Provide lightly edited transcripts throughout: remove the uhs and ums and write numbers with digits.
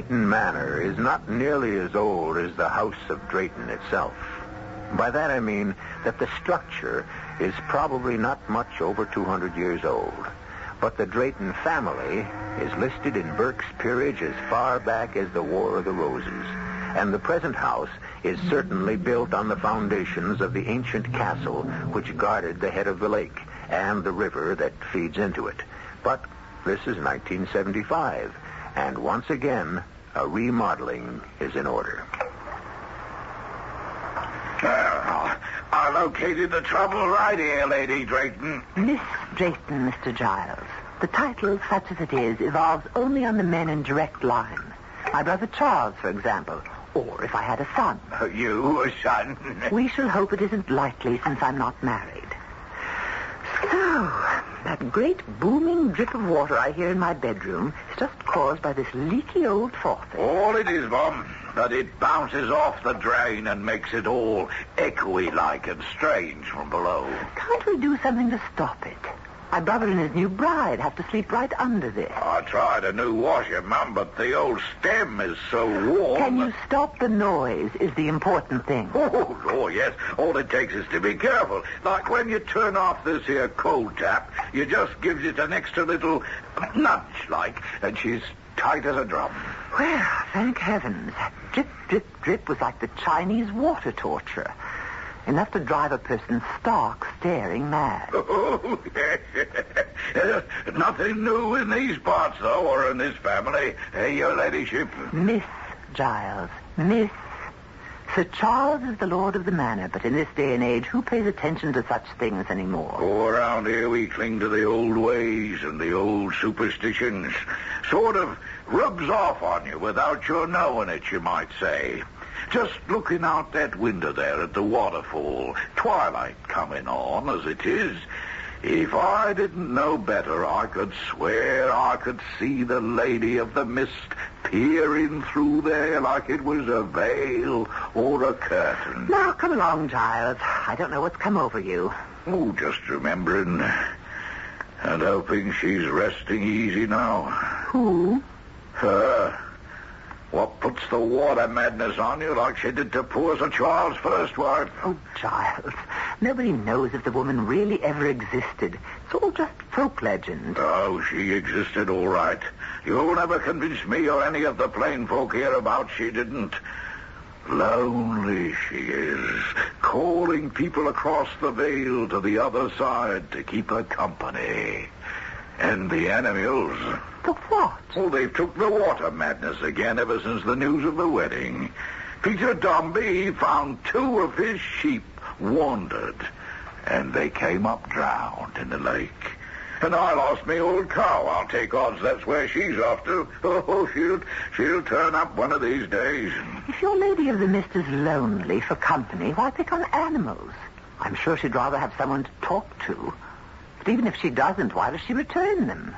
Drayton Manor is not nearly as old as the House of Drayton itself. By that I mean that the structure is probably not much over 200 years old. But the Drayton family is listed in Burke's peerage as far back as the War of the Roses. And the present house is certainly built on the foundations of the ancient castle which guarded the head of the lake and the river that feeds into it. But this is 1975, and once again, a remodeling is in order. I located the trouble right here, Lady Drayton. Miss Drayton, Mr. Giles. The title, such as it is, evolves only on the men in direct line. My brother Charles, for example. Or if I had a son. You, a son? We shall hope it isn't likely since I'm not married. So, that great booming drip of water I hear in my bedroom is just caused by this leaky old faucet. All it is, Mom, that it bounces off the drain and makes it all echoey-like and strange from below. Can't we do something to stop it? My brother and his new bride have to sleep right under this. I tried a new washer, Mum, but the old stem is so warm. Can you stop the noise is the important thing. Oh, yes. All it takes is to be careful. Like when you turn off this here cold tap, you just gives it an extra little nudge, like, and she's tight as a drum. Well, thank heavens. That drip, drip, drip was like the Chinese water torture. Enough to drive a person stark, staring mad. Oh, nothing new in these parts, though, or in this family. Hey, your ladyship. Miss Giles. Miss. Sir Charles is the lord of the manor, but in this day and age, who pays attention to such things anymore? Oh, around here we cling to the old ways and the old superstitions. Sort of rubs off on you without your knowing it, you might say. Just looking out that window there at the waterfall, twilight coming on as it is, if I didn't know better, I could swear I could see the Lady of the Mist peering through there like it was a veil or a curtain. Now, come along, Giles. I don't know what's come over you. Oh, just remembering and hoping she's resting easy now. Who? Her. What puts the water madness on you like she did to poor Sir Charles' first wife? Oh, Giles, nobody knows if the woman really ever existed. It's all just folk legend. Oh, she existed all right. You'll never convince me or any of the plain folk hereabouts she didn't. Lonely she is, calling people across the vale to the other side to keep her company. And the animals. The what? Oh, they've took the water madness again ever since the news of the wedding. Peter Dombey found 2 of his sheep wandered, and they came up drowned in the lake. And I lost me old cow. I'll take odds that's where she's off to. Oh, she'll turn up one of these days. If your Lady of the Mist is lonely for company, why pick on animals? I'm sure she'd rather have someone to talk to. But even if she doesn't, why does she return them?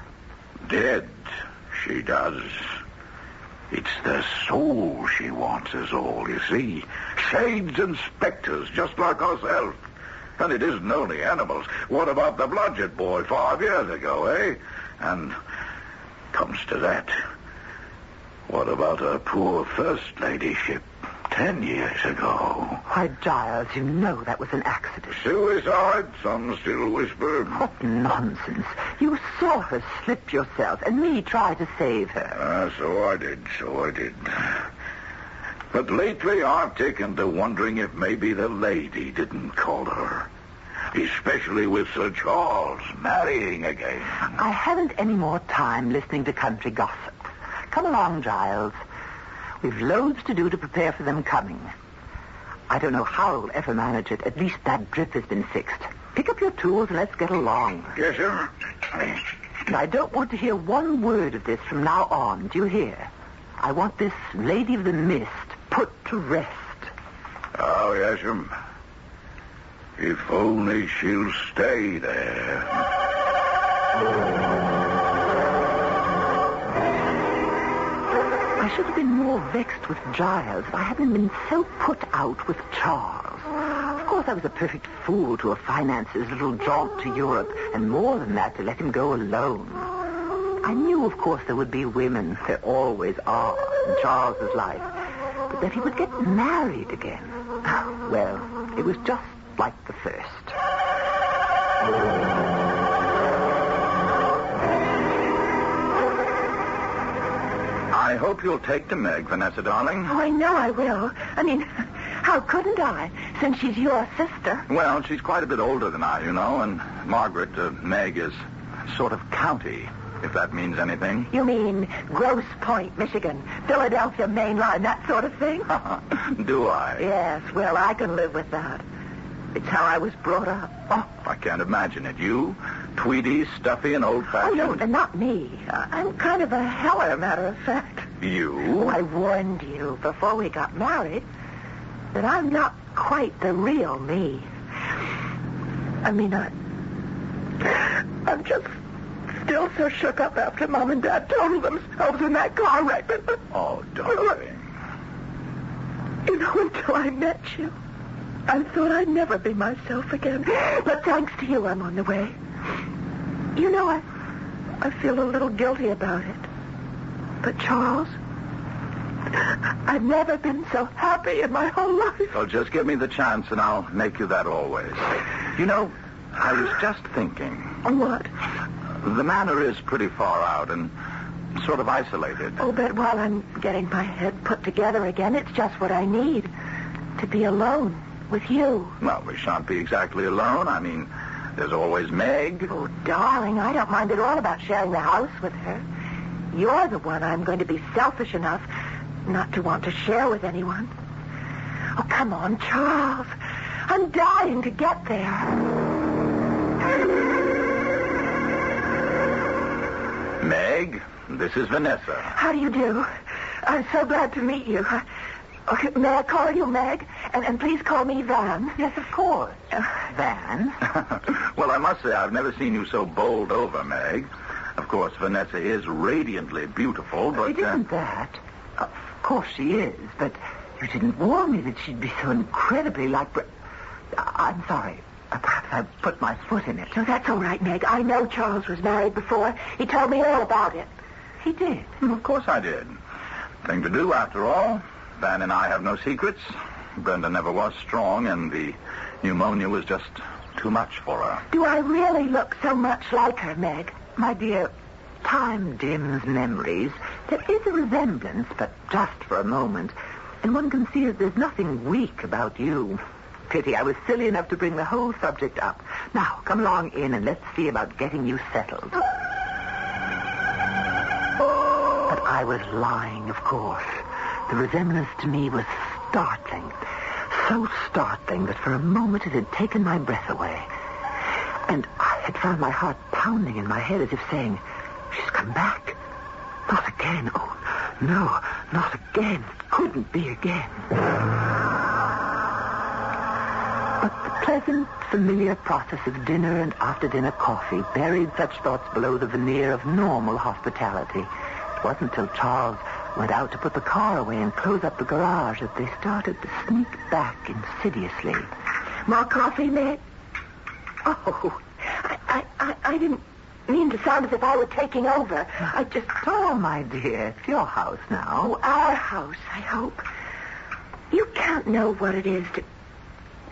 Dead, she does. It's their soul she wants is all, you see. Shades and specters, just like ourselves. And it isn't only animals. What about the Blodgett boy 5 years ago, eh? And comes to that, what about her poor first ladyship 10 years ago? Why, Giles, you know that was an accident. Suicide, some still whisper. What nonsense. You saw her slip yourself, and me try to save her. So I did. But lately I've taken to wondering if maybe the lady didn't call her. Especially with Sir Charles marrying again. I haven't any more time listening to country gossip. Come along, Giles. We've loads to do to prepare for them coming. I don't know how we'll ever manage it. At least that drip has been fixed. Pick up your tools and let's get along. Yes, sir. And I don't want to hear one word of this from now on. Do you hear? I want this Lady of the Mist put to rest. Oh, yes, sir. If only she'll stay there. I should have been more vexed with Giles if I hadn't been so put out with Charles. Of course, I was a perfect fool to have financed his little jaunt to Europe, and more than that, to let him go alone. I knew, of course, there would be women. There always are. in Charles's life, but that he would get married again. Well, it was just like the first. I hope you'll take to Meg, Vanessa, darling. Oh, I know I will. I mean, how couldn't I, since she's your sister? Well, she's quite a bit older than I, you know, and Margaret, Meg, is sort of county, if that means anything. You mean Grosse Pointe, Michigan, Philadelphia Main Line, that sort of thing? Do I? Yes, well, I can live with that. It's how I was brought up. Oh, I can't imagine it. You, Tweedy, stuffy, and old-fashioned. Oh, no, not me. I'm kind of a heller, matter of fact. You? Oh, I warned you before we got married that I'm not quite the real me. I mean, I'm just still so shook up after Mom and Dad totaled themselves in that car wreck. Oh, darling. You know, until I met you, I thought I'd never be myself again. But thanks to you, I'm on the way. You know, I feel a little guilty about it. But, Charles, I've never been so happy in my whole life. Well, just give me the chance, and I'll make you that always. You know, I was just thinking. What? The manor is pretty far out and sort of isolated. Oh, but while I'm getting my head put together again, it's just what I need. To be alone with you. Well, we shan't be exactly alone. I mean, there's always Meg. Oh, darling, I don't mind at all about sharing the house with her. You're the one I'm going to be selfish enough not to want to share with anyone. Oh, come on, Charles. I'm dying to get there. Meg, this is Vanessa. How do you do? I'm so glad to meet you. Okay, may I call you Meg? And please call me Van. Yes, of course. Van? Well, I must say I've never seen you so bowled over, Meg. Of course, Vanessa is radiantly beautiful, but... It isn't that. Of course she is, but you didn't warn me that she'd be so incredibly like... I'm sorry. Perhaps I put my foot in it. No, that's all right, Meg. I know Charles was married before. He told me all about it. He did? Of course I did. Thing to do, after all. Van and I have no secrets. Brenda never was strong, and the pneumonia was just too much for her. Do I really look so much like her, Meg? My dear, time dims memories. There is a resemblance, but just for a moment. And one can see that there's nothing weak about you. Pity I was silly enough to bring the whole subject up. Now, come along in and let's see about getting you settled. But I was lying, of course. The resemblance to me was startling. So startling that for a moment it had taken my breath away. And I had found my heart pounding in my head as if saying, she's come back. Not again. Oh, no, not again. It couldn't be again. But the pleasant, familiar process of dinner and after-dinner coffee buried such thoughts below the veneer of normal hospitality. It wasn't till Charles went out to put the car away and close up the garage that they started to sneak back insidiously. More coffee, Meg? Oh, I didn't mean to sound as if I were taking over. I just... Oh, my dear, it's your house now. Oh, our house, I hope. You can't know what it is to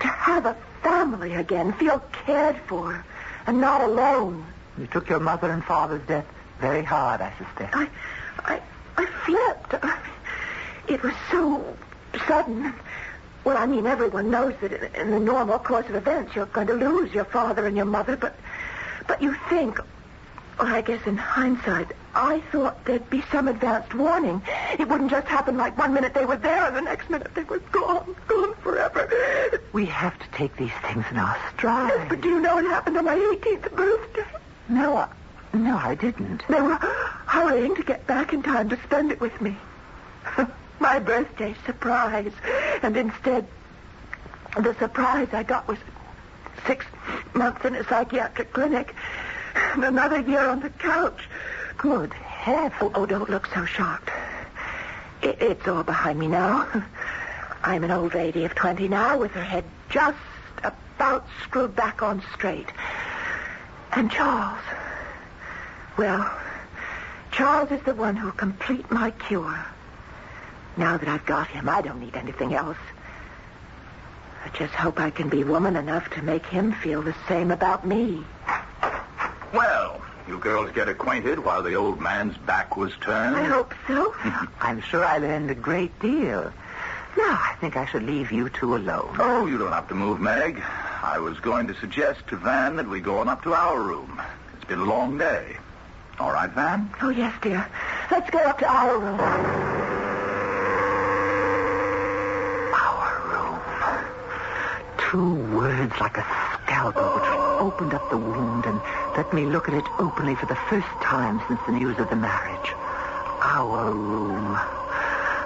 have a family again, feel cared for, and not alone. You took your mother and father's death very hard, I suspect. I flipped. It was so sudden. Well, I mean, everyone knows that in the normal course of events, you're going to lose your father and your mother, but you think, well, I guess in hindsight, I thought there'd be some advanced warning. It wouldn't just happen like one minute they were there and the next minute they were gone forever. We have to take these things in our stride. Yes, but do you know what happened on my 18th birthday? No, I didn't. They were hurrying to get back in time to spend it with me. My birthday surprise. And instead, the surprise I got was 6 months in a psychiatric clinic and another year on the couch. Good heavens. Oh, don't look so shocked. It's all behind me now. I'm an old lady of 20 now with her head just about screwed back on straight. And Charles... Well, Charles is the one who'll complete my cure. Now that I've got him, I don't need anything else. I just hope I can be woman enough to make him feel the same about me. Well, you girls get acquainted while the old man's back was turned. I hope so. I'm sure I learned a great deal. Now, I think I should leave you two alone. Oh, you don't have to move, Meg. I was going to suggest to Van that we go on up to our room. It's been a long day. All right, Van? Oh, yes, dear. Let's go up to our room. Our room. Two words like a scalpel which opened up the wound and let me look at it openly for the first time since the news of the marriage. Our room.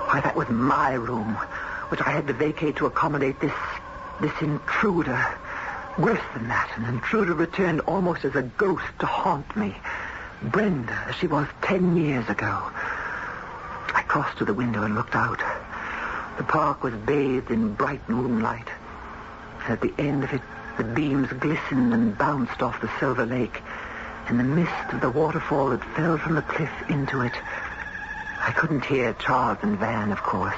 Why, that was my room, which I had to vacate to accommodate this intruder. Worse than that, an intruder returned almost as a ghost to haunt me. Brenda, as she was 10 years ago. I crossed to the window and looked out. The park was bathed in bright moonlight. At the end of it, the beams glistened and bounced off the silver lake, and the mist of the waterfall that fell from the cliff into it. I couldn't hear Charles and Van, of course,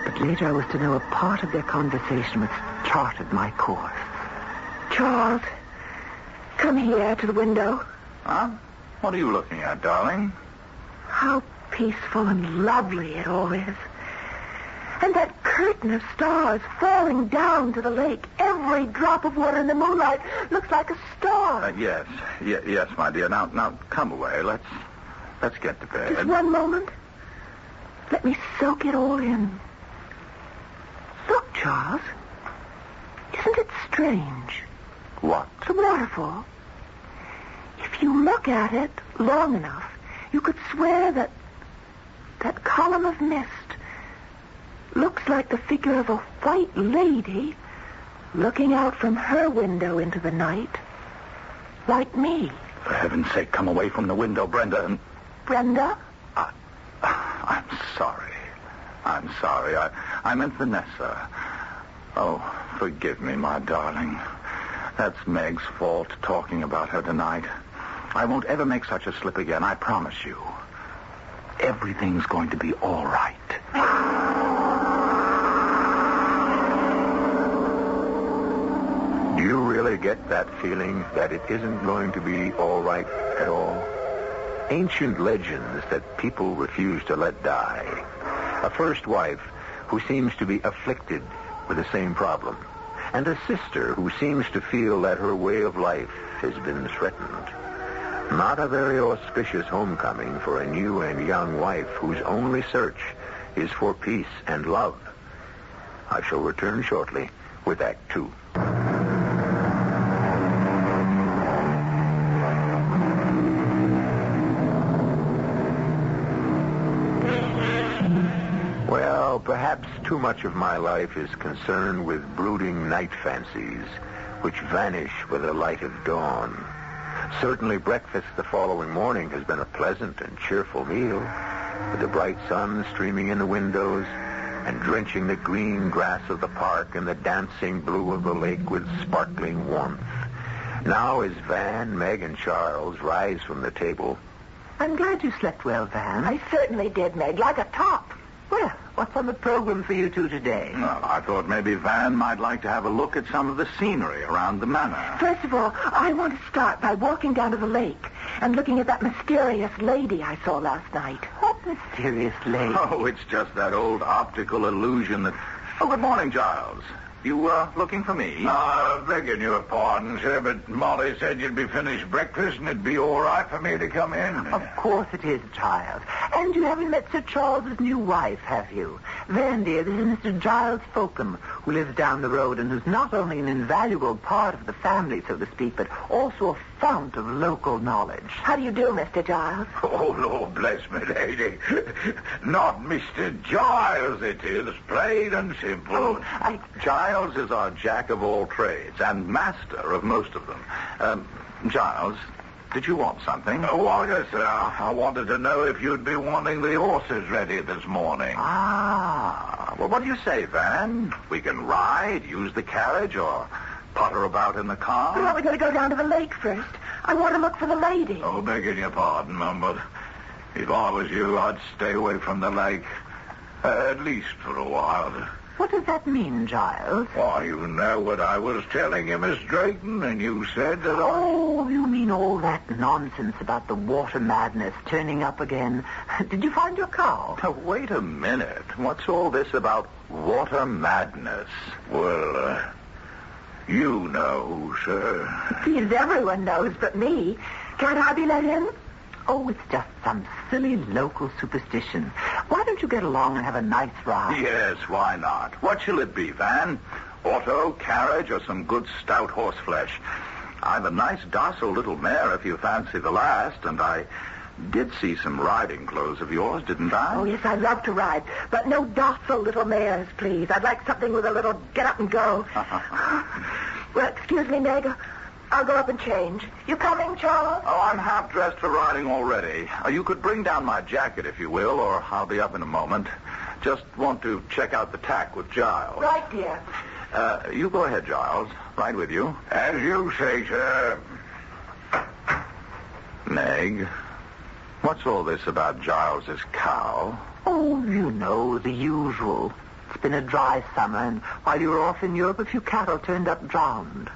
but later I was to know a part of their conversation which charted my course. Charles, come here to the window. Huh? What are you looking at, darling? How peaceful and lovely it all is. And that curtain of stars falling down to the lake. Every drop of water in the moonlight looks like a star. Yes, my dear. Now, come away. Let's get to bed. Just one moment. Let me soak it all in. Look, Charles. Isn't it strange? What? The waterfall. If you look at it long enough, you could swear that column of mist looks like the figure of a white lady looking out from her window into the night, like me. For heaven's sake, come away from the window, Brenda. Brenda? I'm sorry. I meant Vanessa. Oh, forgive me, my darling. That's Meg's fault, talking about her tonight. I won't ever make such a slip again, I promise you. Everything's going to be all right. Do you really get that feeling that it isn't going to be all right at all? Ancient legends that people refuse to let die. A first wife who seems to be afflicted with the same problem. And a sister who seems to feel that her way of life has been threatened. Not a very auspicious homecoming for a new and young wife whose only search is for peace and love. I shall return shortly with Act 2. Well, perhaps too much of my life is concerned with brooding night fancies, which vanish with the light of dawn. Certainly breakfast the following morning has been a pleasant and cheerful meal, with the bright sun streaming in the windows and drenching the green grass of the park and the dancing blue of the lake with sparkling warmth. Now as Van, Meg, and Charles rise from the table... I'm glad you slept well, Van. I certainly did, Meg, like a top. Well, what's on the program for you two today? Well, I thought maybe Van might like to have a look at some of the scenery around the manor. First of all, I want to start by walking down to the lake and looking at that mysterious lady I saw last night. What mysterious lady? Oh, it's just that old optical illusion that... Oh, good morning, Giles. You, looking for me? Begging your pardon, sir, but Molly said you'd be finished breakfast and it'd be all right for me to come in. Of course it is, child. And you haven't met Sir Charles's new wife, have you? Van, dear, this is Mr. Giles Folkham, who lives down the road and who's not only an invaluable part of the family, so to speak, but also a fount of local knowledge. How do you do, Mr. Giles? Oh, Lord bless me, lady. Not Mr. Giles, it is, plain and simple. Oh, Giles is our jack of all trades and master of most of them. Giles, did you want something? Well, yes, sir. I wanted to know if you'd be wanting the horses ready this morning. Well, what do you say, Van? We can ride, use the carriage, or putter about in the car? Well, we're going to go down to the lake first. I want to look for the lady. Oh, begging your pardon, Mum, but if I was you, I'd stay away from the lake. At least for a while. What does that mean, Giles? Why, you know what I was telling you, Miss Drayton, and you said that Oh, you mean all that nonsense about the water madness turning up again? Did you find your cow? Now, wait a minute. What's all this about water madness? Well, you know, sir. Seems everyone knows but me. Can't I be let in? Oh, it's just some silly local superstition. Why don't you get along and have a nice ride? Yes, why not? What shall it be, Van? Auto, carriage, or some good stout horseflesh? I've a nice docile little mare if you fancy the last, and I did see some riding clothes of yours, didn't I? Oh, yes, I'd love to ride, but no docile little mares, please. I'd like something with a little get up and go. Well, excuse me, Meg. I'll go up and change. You coming, Charles? Oh, I'm half dressed for riding already. You could bring down my jacket, if you will, or I'll be up in a moment. Just want to check out the tack with Giles. Right, dear. You go ahead, Giles. Right with you. As you say, sir. Meg, what's all this about Giles's cow? Oh, you know, the usual. It's been a dry summer, and while you were off in Europe, a few cattle turned up drowned.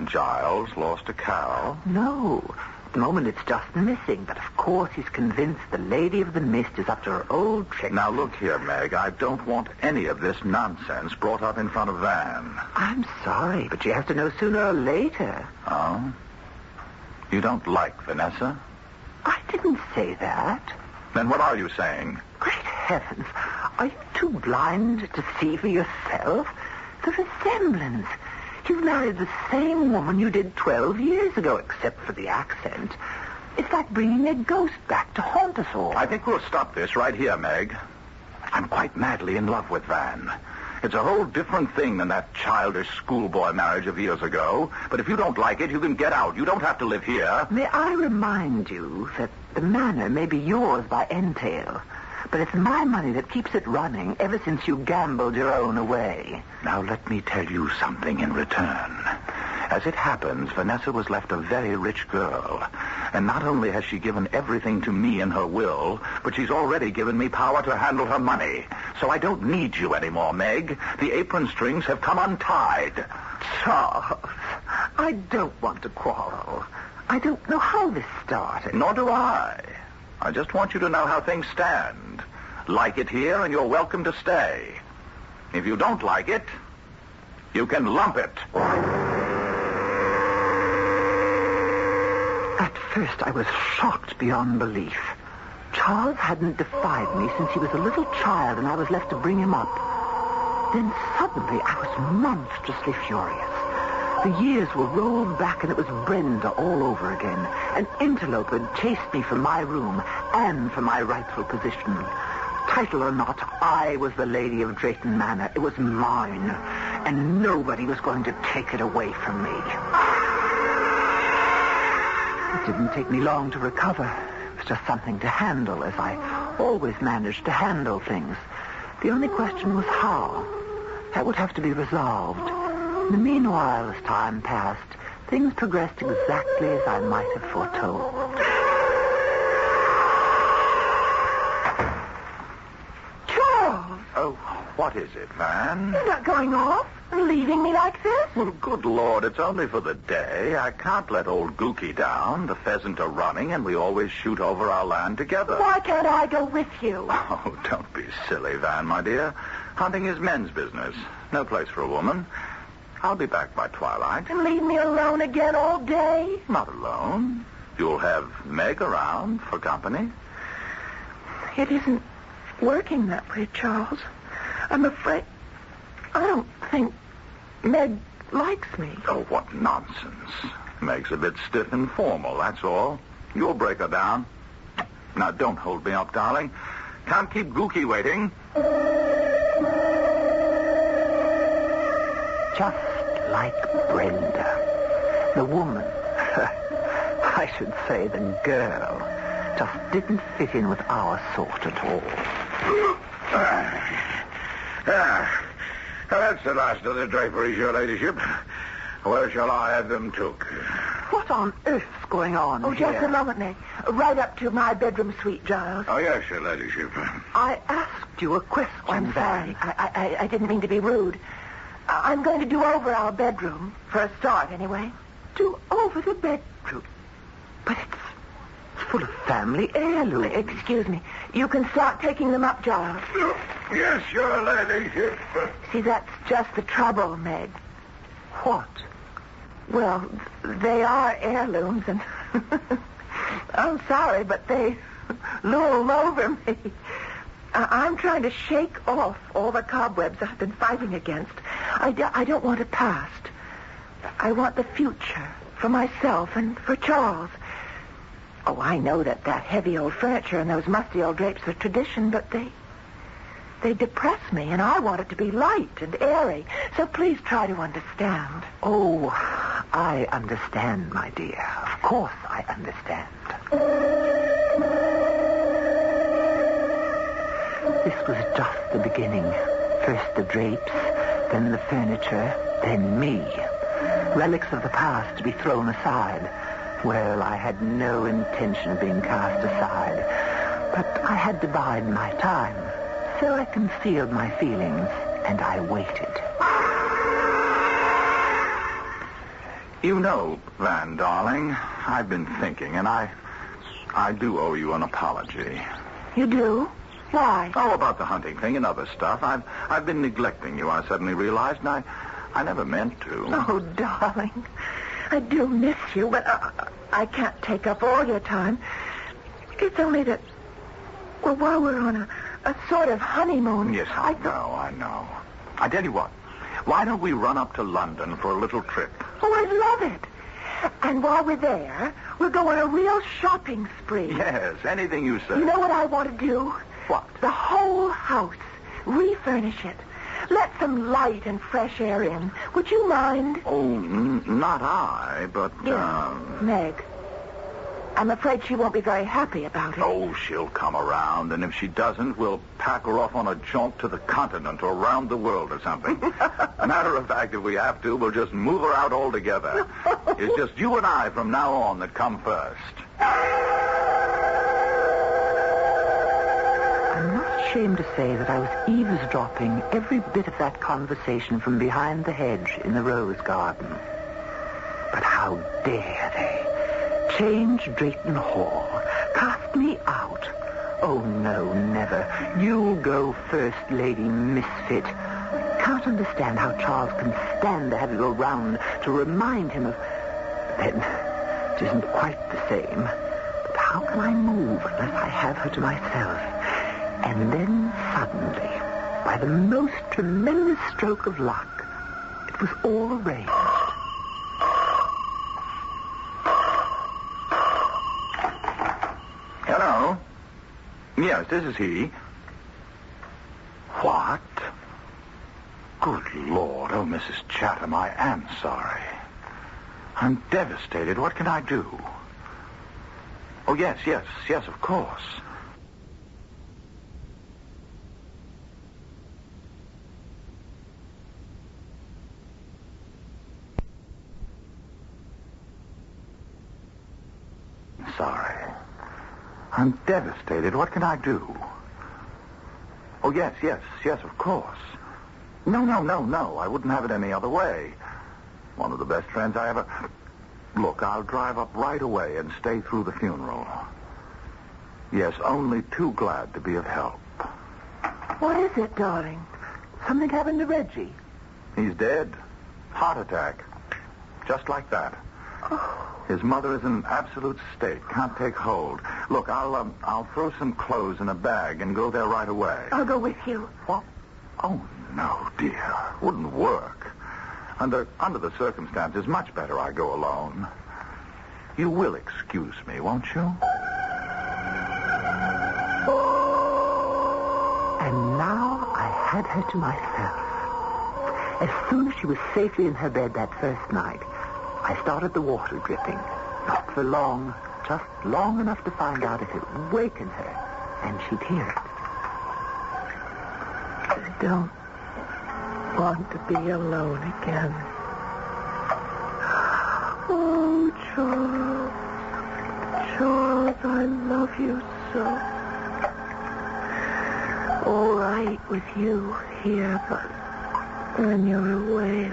Giles lost a cow? No. At the moment, it's just missing. But, of course, he's convinced the Lady of the Mist is up to her old trick. Now, look here, Meg. I don't want any of this nonsense brought up in front of Van. I'm sorry, but you have to know sooner or later. Oh? You don't like Vanessa? I didn't say that. Then what are you saying? Great heavens. Are you too blind to see for yourself? The resemblance. You married the same woman you did 12 years ago, except for the accent. It's like bringing a ghost back to haunt us all. I think we'll stop this right here, Meg. I'm quite madly in love with Van. It's a whole different thing than that childish schoolboy marriage of years ago. But if you don't like it, you can get out. You don't have to live here. May I remind you that the manor may be yours by entail, but it's my money that keeps it running ever since you gambled your own away. Now, let me tell you something in return. As it happens, Vanessa was left a very rich girl. And not only has she given everything to me in her will, but she's already given me power to handle her money. So I don't need you anymore, Meg. The apron strings have come untied. Charles, I don't want to quarrel. I don't know how this started. Nor do I. I just want you to know how things stand. Like it here, and you're welcome to stay. If you don't like it, you can lump it. At first, I was shocked beyond belief. Charles hadn't defied me since he was a little child, and I was left to bring him up. Then suddenly, I was monstrously furious. The years were rolled back, and it was Brenda all over again. An interloper had chased me from my room and from my rightful position. Title or not, I was the Lady of Drayton Manor. It was mine, and nobody was going to take it away from me. It didn't take me long to recover. It was just something to handle, as I always managed to handle things. The only question was how. That would have to be resolved. In the meanwhile, as time passed, things progressed exactly as I might have foretold. Charles! Oh, what is it, Van? You're not going off and leaving me like this? Well, good Lord, it's only for the day. I can't let old Gookie down. The pheasant are running, and we always shoot over our land together. Why can't I go with you? Oh, don't be silly, Van, my dear. Hunting is men's business. No place for a woman. I'll be back by twilight. And leave me alone again all day? Not alone. You'll have Meg around for company. It isn't working that way, Charles. I'm afraid... I don't think Meg likes me. Oh, what nonsense. Meg's a bit stiff and formal, that's all. You'll break her down. Now, don't hold me up, darling. Can't keep Gookie waiting. Just like Brenda. The woman, I should say the girl, just didn't fit in with our sort at all. That's the last of the draperies, your ladyship. Where shall I have them took? What on earth's going on Oh, here? just a moment, Meg. Right up to my bedroom suite, Giles. Oh, yes, your ladyship. I asked you a question. Oh, I'm sorry. I didn't mean to be rude. I'm going to do over our bedroom, for a start, anyway. Do over the bedroom? But it's full of family heirlooms. Excuse me. You can start taking them up, Giles. Yes, your ladyship. See, that's just the trouble, Meg. What? Well, they are heirlooms, and I'm sorry, but they loom over me. I'm trying to shake off all the cobwebs I've been fighting against. I don't want a past. I want the future for myself and for Charles. Oh, I know that heavy old furniture and those musty old drapes are tradition, but they depress me, and I want it to be light and airy. So please try to understand. Oh, I understand, my dear. Of course I understand. This was just the beginning. First the drapes, then the furniture, then me. Relics of the past to be thrown aside. Well, I had no intention of being cast aside. But I had to bide my time. So I concealed my feelings, and I waited. You know, Van, darling, I've been thinking, and I do owe you an apology. You do? Why? Oh, about the hunting thing and other stuff. I've been neglecting you, I suddenly realized, and I never meant to. Oh, darling, I do miss you, but I can't take up all your time. It's only that, well, while we're on a sort of honeymoon... Yes, I know. I tell you what, why don't we run up to London for a little trip? Oh, I'd love it. And while we're there, we'll go on a real shopping spree. Yes, anything you say. You know what I want to do? What? The whole house. Refurnish it. Let some light and fresh air in. Would you mind? Oh, not I, but... Yes, Meg. I'm afraid she won't be very happy about it. Oh, she'll come around, and if she doesn't, we'll pack her off on a jaunt to the continent or around the world or something. Matter of fact, if we have to, we'll just move her out altogether. It's just you and I from now on that come first. I'm not ashamed to say that I was eavesdropping every bit of that conversation from behind the hedge in the rose garden. But how dare they? Change Drayton Hall. Cast me out. Oh, no, never. You'll go first, Lady Misfit. Can't understand how Charles can stand to have you around to remind him of... Then, it isn't quite the same. But how can I move unless I have her to myself? And then, suddenly, by the most tremendous stroke of luck, it was all arranged. Hello? Yes, this is he. What? Good Lord. Oh, Mrs. Chatham, I am sorry. I'm devastated. What can I do? Oh, yes, of course. Sorry. I'm devastated. What can I do? Oh, yes, of course. No. I wouldn't have it any other way. One of the best friends I ever... Look, I'll drive up right away and stay through the funeral. Yes, only too glad to be of help. What is it, darling? Something happened to Reggie. He's dead. Heart attack. Just like that. Oh. His mother is in an absolute state. Can't take hold. Look, I'll throw some clothes in a bag and go there right away. I'll go with you. What? Oh, no, dear. Wouldn't work. Under the circumstances, much better I go alone. You will excuse me, won't you? And now I had her to myself. As soon as she was safely in her bed that first night, I started the water dripping. Not for long, just long enough to find out if it would waken her, and she'd hear it. I don't want to be alone again. Oh, Charles. Charles, I love you so. all right with you here, but when you're away...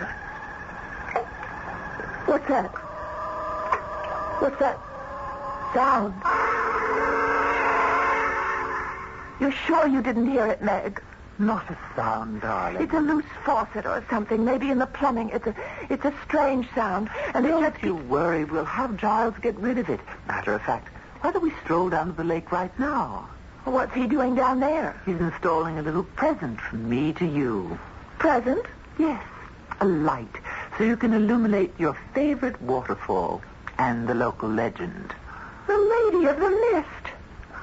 What's that? What's that sound? You're sure you didn't hear it, Meg? Not a sound, darling. It's a loose faucet or something, maybe in the plumbing. It's a strange sound. And Don't you worry. We'll have Giles get rid of it. Matter of fact, why don't we stroll down to the lake right now? What's he doing down there? He's installing a little present from me to you. Present? Yes, a light, so you can illuminate your favorite waterfall and the local legend. The Lady of the Mist.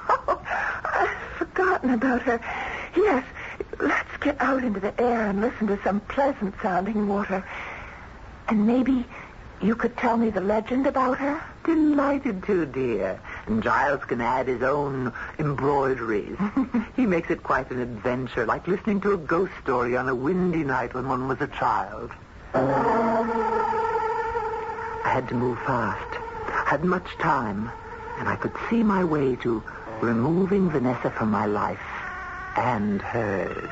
Oh, I've forgotten about her. Yes, let's get out into the air and listen to some pleasant-sounding water. And maybe you could tell me the legend about her? Delighted to, dear. And Giles can add his own embroideries. He makes it quite an adventure, like listening to a ghost story on a windy night when one was a child. I had to move fast. Had much time, and I could see my way to removing Vanessa from my life and hers.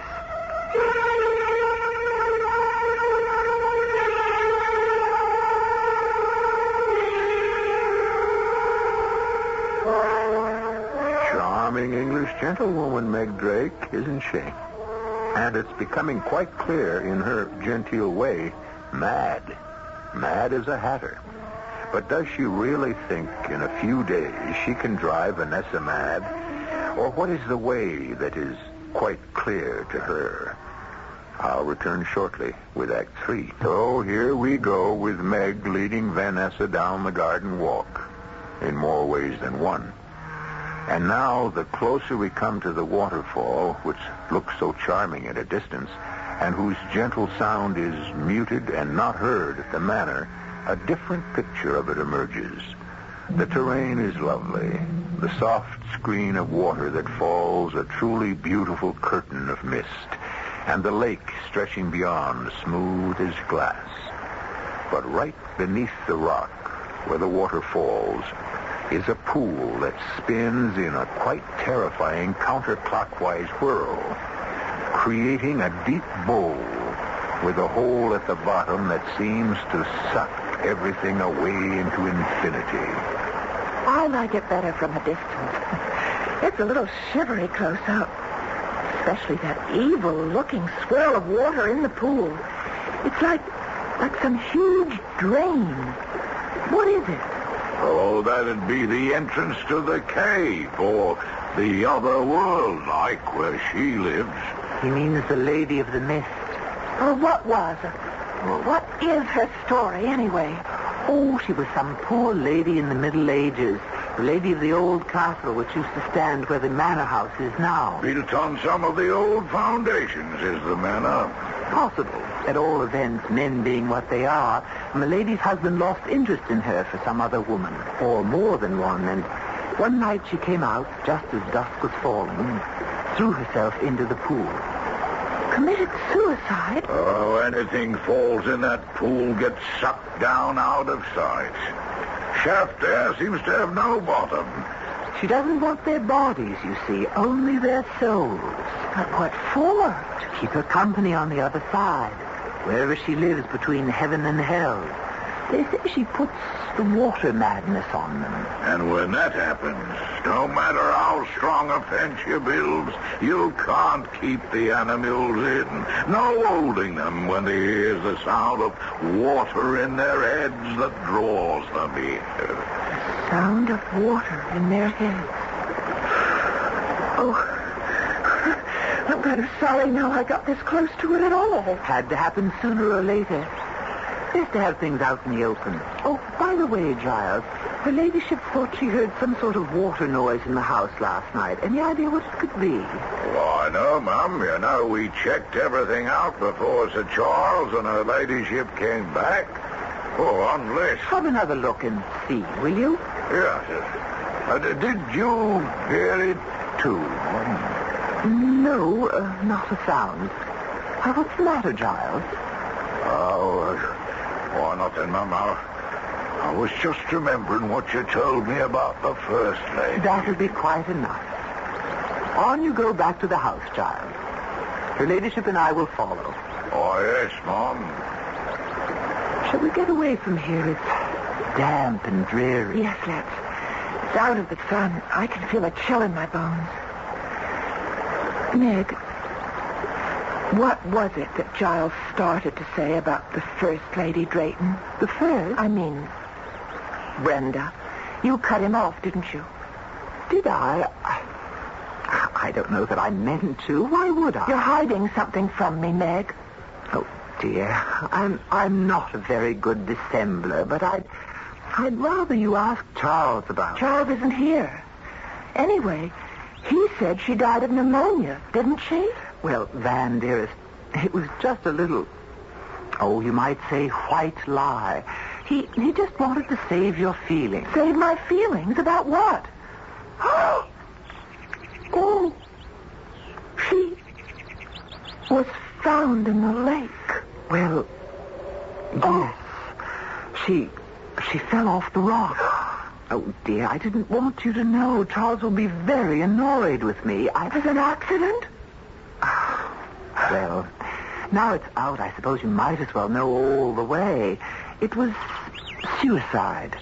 Charming English gentlewoman, Meg Drake, isn't she? And it's becoming quite clear in her genteel way, mad. Mad as a hatter. But does she really think in a few days she can drive Vanessa mad? Or what is the way that is quite clear to her? I'll return shortly with Act 3. So here we go with Meg leading Vanessa down the garden walk, in more ways than one. And now, the closer we come to the waterfall, which looks so charming at a distance, and whose gentle sound is muted and not heard at the manor, a different picture of it emerges. The terrain is lovely. The soft screen of water that falls, a truly beautiful curtain of mist, and the lake stretching beyond, smooth as glass. But right beneath the rock, where the water falls, is a pool that spins in a quite terrifying counterclockwise whirl, creating a deep bowl with a hole at the bottom that seems to suck everything away into infinity. I like it better from a distance. It's a little shivery close up. Especially that evil-looking swirl of water in the pool. It's like some huge drain. What is it? Oh, that'd be the entrance to the cave, or the other world, like where she lives. He means the Lady of the Mist. Or what was it? What is her story, anyway? Oh, she was some poor lady in the Middle Ages. The lady of the old castle, which used to stand where the manor house is now. Built on some of the old foundations is the manor. Possible. At all events, men being what they are, Milady's husband lost interest in her for some other woman, or more than one, and one night she came out, just as dusk was falling, and threw herself into the pool. Committed suicide? Oh, anything falls in that pool gets sucked down out of sight. Shaft there seems to have no bottom. She doesn't want their bodies, you see, only their souls. But what for? To keep her company on the other side, wherever she lives between heaven and hell. They say she puts the water madness on them. And when that happens, no matter how strong a fence you build, you can't keep the animals in. No holding them when they hear the sound of water in their heads that draws them here. Sound of water in their heads. Oh, I'm kind of sorry now I got this close to it at all. Had to happen sooner or later. Best to have things out in the open. Oh, by the way, Giles, her ladyship thought she heard some sort of water noise in the house last night. Any idea what it could be? Why, no, Mum. You know, we checked everything out before Sir Charles and her ladyship came back. Oh, unless... Have another look and see, will you? Yes. Did you hear it, too? No, not a sound. What's the matter, Giles? Oh, nothing, Mum. I was just remembering what you told me about the First Lady. That'll be quite enough. On you go back to the house, child. Her ladyship and I will follow. Oh, yes, Mom. Shall we get away from here? It's damp and dreary. Yes, let's. It's out of the sun. I can feel a chill in my bones. Meg, what was it that Giles started to say about the First Lady Drayton? The first? I mean, Brenda. You cut him off, didn't you? Did I? I don't know that I meant to. Why would I? You're hiding something from me, Meg. Oh, dear. I'm not a very good dissembler, but I'd rather you ask Charles about it. Charles isn't here. Anyway, he said she died of pneumonia, didn't she? Well, Van, dearest, it was just a little, you might say white lie. He just wanted to save your feelings. Save my feelings? About what? Oh, she was found in the lake. Well, yes. She fell off the rock. Oh, dear, I didn't want you to know. Charles will be very annoyed with me. As an accident? Well, now it's out, I suppose you might as well know all the way. It was suicide.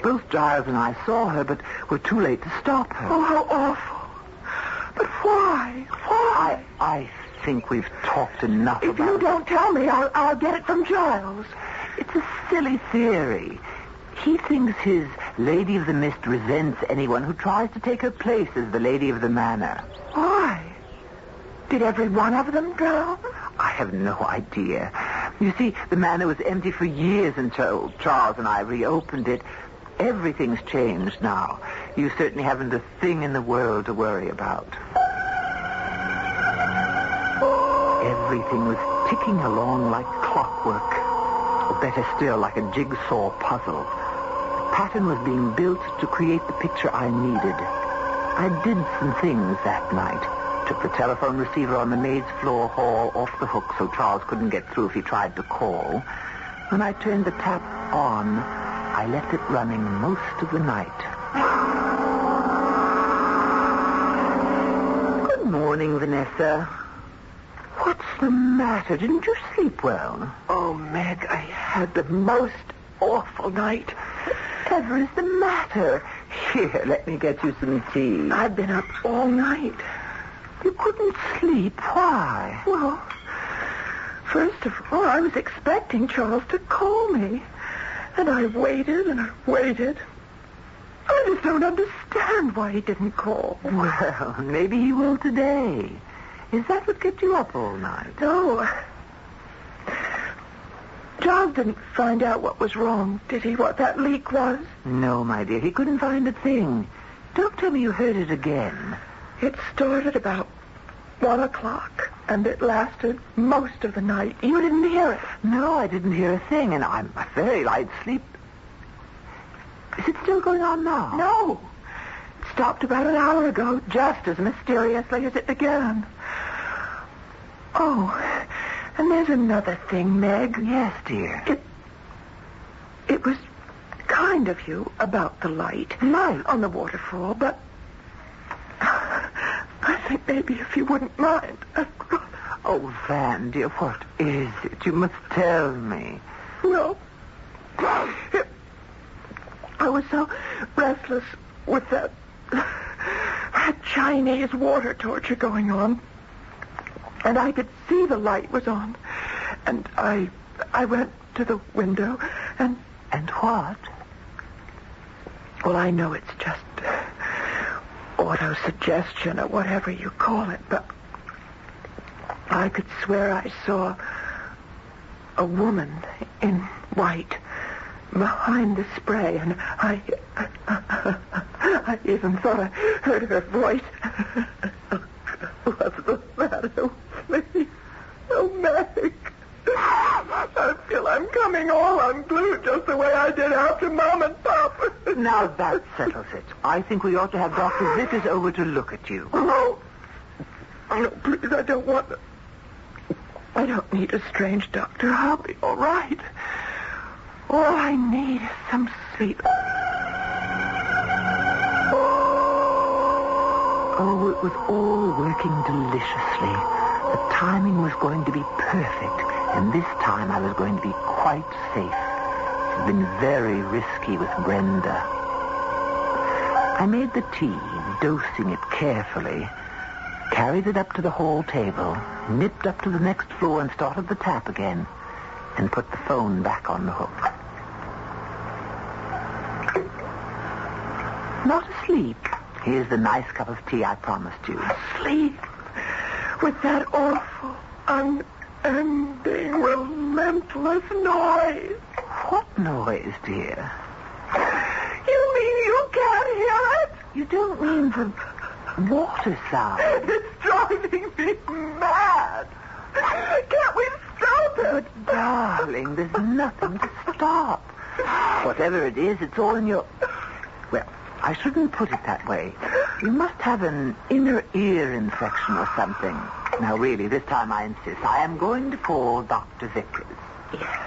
Both Giles and I saw her, but were too late to stop her. Oh, how awful. But why? Why? I think we've talked enough about it. If you don't tell me, I'll get it from Giles. It's a silly theory. He thinks his Lady of the Mist resents anyone who tries to take her place as the Lady of the Manor. Why? Did every one of them drown? I have no idea. You see, the manor was empty for years until Charles and I reopened it. Everything's changed now. You certainly haven't a thing in the world to worry about. Everything was ticking along like clockwork. Or better still, like a jigsaw puzzle. A pattern was being built to create the picture I needed. I did some things that night. Took the telephone receiver on the maid's floor hall off the hook so Charles couldn't get through if he tried to call. When I turned the tap on, I left it running most of the night. Good morning, Vanessa. What's the matter? Didn't you sleep well? Oh, Meg, I had the most awful night. Whatever is the matter? Here, let me get you some tea. I've been up all night. You couldn't sleep. Why? Well, first of all, I was expecting Charles to call me. And I waited and I waited. I just don't understand why he didn't call. Well, maybe he will today. Is that what kept you up all night? No. Charles didn't find out what was wrong, did he? What that leak was? No, my dear. He couldn't find a thing. Don't tell me you heard it again. It started about 1 o'clock, and it lasted most of the night. You didn't hear it? No, I didn't hear a thing, and I'm a very light sleep. Is it still going on now? No. It stopped about an hour ago, just as mysteriously as it began. Oh, and there's another thing, Meg. Yes, dear. It was kind of you about the light. Light? On the waterfall, but I think maybe if you wouldn't mind. Oh, Van, dear, what is it? You must tell me. Well, I was so restless with that Chinese water torture going on. And I could see the light was on. And I went to the window and... And what? Well, I know it's just auto-suggestion or whatever you call it, but I could swear I saw a woman in white behind the spray, and I even thought I heard her voice. What's the matter with me? Oh, Meg. I feel I'm coming all unglued just the way I did after Mom and Pop. Now that settles it. I think we ought to have Dr. Vickers over to look at you. Oh, no, please, I don't want to. I don't need a strange doctor. I'll be all right. All I need is some sleep. Oh, it was all working deliciously. The timing was going to be perfect, and this time I was going to be quite safe. She'd been very risky with Brenda. I made the tea, dosing it carefully, carried it up to the hall table, nipped up to the next floor and started the tap again, and put the phone back on the hook. Not asleep. Here's the nice cup of tea I promised you. Sleep with that awful, unending, relentless noise. What noise, dear? You mean you can't hear it? You don't mean the water sound? It's driving me mad. Can't we stop it? But, darling, there's nothing to stop. Whatever it is, it's all in your... Well, I shouldn't put it that way. You must have an inner ear infection or something. Now, really, this time I insist. I am going to call Dr. Vickers. Yes.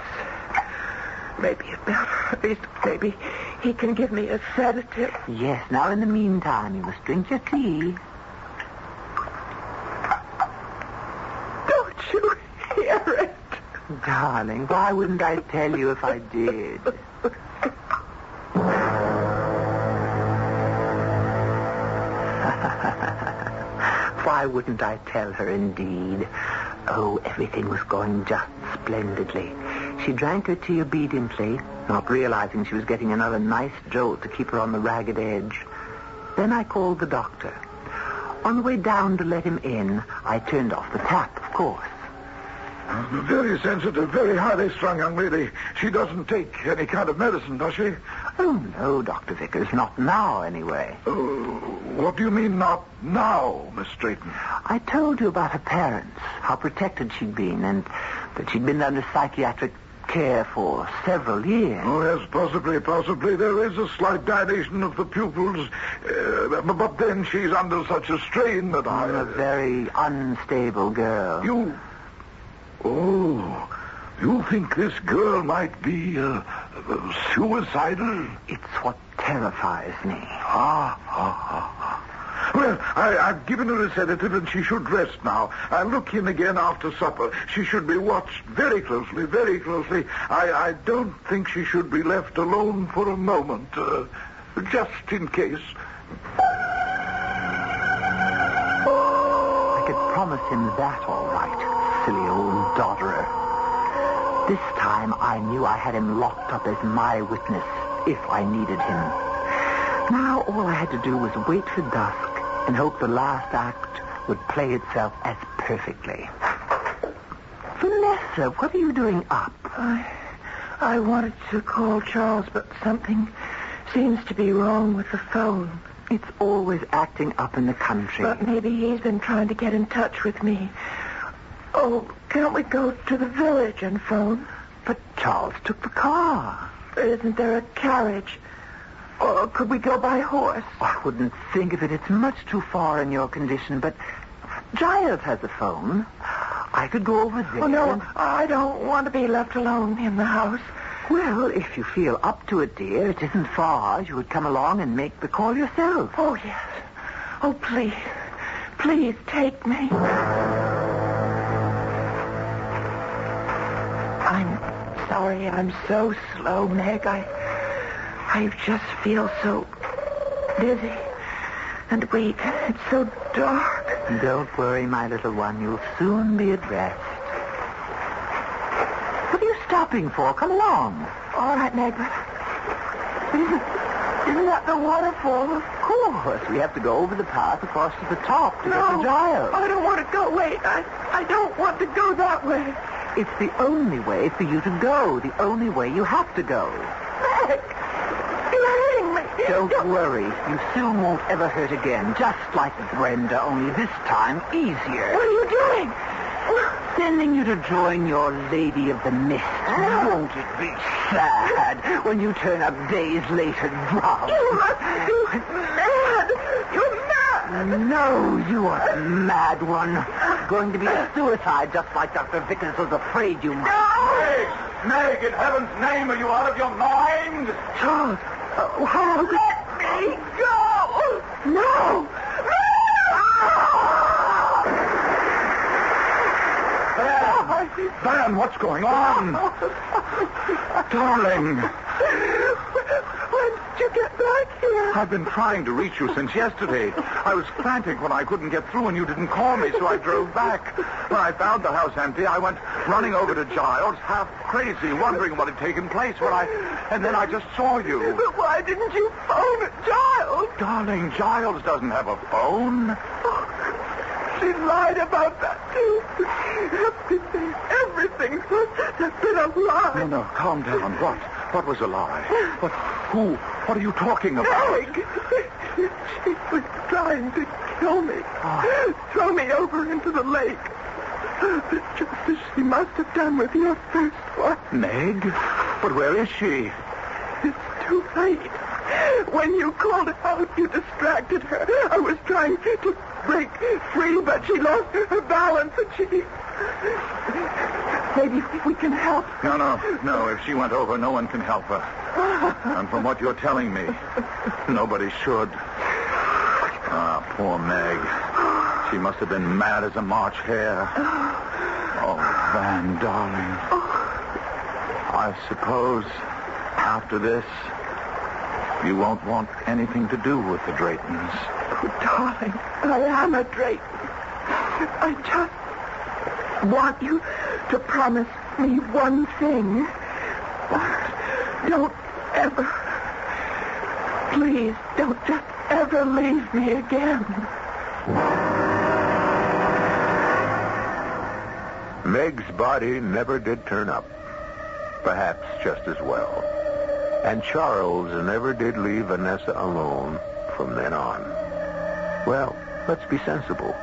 Maybe it better. At least maybe he can give me a sedative. Yes, now in the meantime, you must drink your tea. Don't you hear it? Darling, why wouldn't I tell you if I did? Why wouldn't I tell her, indeed? Oh, everything was going just splendidly. She drank her tea obediently, not realizing she was getting another nice jolt to keep her on the ragged edge. Then I called the doctor. On the way down to let him in, I turned off the tap, of course. Very sensitive, very highly strung young lady. She doesn't take any kind of medicine, does she? Oh, no, Dr. Vickers, not now, anyway. What do you mean, not now, Miss Drayton? I told you about her parents, how protected she'd been, and that she'd been under psychiatric care for several years. Oh, yes, possibly. There is a slight dilation of the pupils, but then she's under such a strain that I'm a very unstable girl. You think this girl might be suicidal? It's what terrifies me. Well, I've given her a sedative and she should rest now. I'll look in again after supper. She should be watched very closely, very closely. I don't think she should be left alone for a moment, just in case. I could promise him that, all right, silly old dodderer. This time I knew I had him locked up as my witness if I needed him. Now all I had to do was wait for dusk and hope the last act would play itself as perfectly. Vanessa, what are you doing up? I wanted to call Charles, but something seems to be wrong with the phone. It's always acting up in the country. But maybe he's been trying to get in touch with me. Oh, can't we go to the village and phone? But Charles took the car. Isn't there a carriage? Or could we go by horse? I wouldn't think of it. It's much too far in your condition, but Giles has a phone. I could go over there. Oh, no, I don't want to be left alone in the house. Well, if you feel up to it, dear, it isn't far. You would come along and make the call yourself. Oh, yes. Oh, please. Please take me. I'm sorry I'm so slow, Meg. I just feel so dizzy and weak. It's so dark. Don't worry, my little one. You'll soon be at rest. What are you stopping for? Come along. All right, Meg. Isn't that the waterfall? Of course. We have to go over the path across to the top to get to Giles. I don't want to go. Wait. I don't want to go that way. It's the only way for you to go. The only way you have to go. Meg! You're hurting me. Don't worry. You soon won't ever hurt again. Just like Brenda, only this time easier. What are you doing? Sending you to join your Lady of the Mist. Won't it be sad when you turn up days later drunk? You must be mad. You're mad. No, you are a mad one. Going to be a suicide just like Dr. Vickers was afraid you might. No! Meg, in heaven's name, are you out of your mind? Charles, how could... Let me go! No! No! Van, what's going on? Darling. When did you get back here? I've been trying to reach you since yesterday. I was frantic when I couldn't get through and you didn't call me, so I drove back. When I found the house empty, I went running over to Giles, half crazy, wondering what had taken place. And then I just saw you. But why didn't you phone Giles? Darling, Giles doesn't have a phone. She lied about that, too. Everything has been a lie. No, calm down. What was a lie? Who? What are you talking about? Meg. She was trying to kill me. Throw me over into the lake. Just as she must have done with your first one. Meg? But where is she? It's too late. When you called out, you distracted her. I was trying to break free, but she lost her balance and she... Maybe we can help. No. If she went over, no one can help her. And from what you're telling me, nobody should. Poor Meg. She must have been mad as a March hare. Oh, Van, darling. I suppose after this, you won't want anything to do with the Draytons. Oh, darling, I am a Drayton. I just want you to promise me one thing. What? Don't ever, please, don't just ever leave me again. Meg's body never did turn up. Perhaps just as well. And Charles never did leave Vanessa alone from then on. Well, let's be sensible.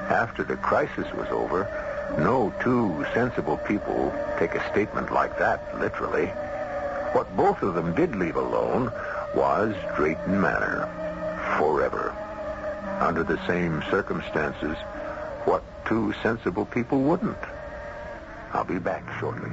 After the crisis was over, no two sensible people take a statement like that literally. What both of them did leave alone was Drayton Manor. Forever. Under the same circumstances, what two sensible people wouldn't? I'll be back shortly.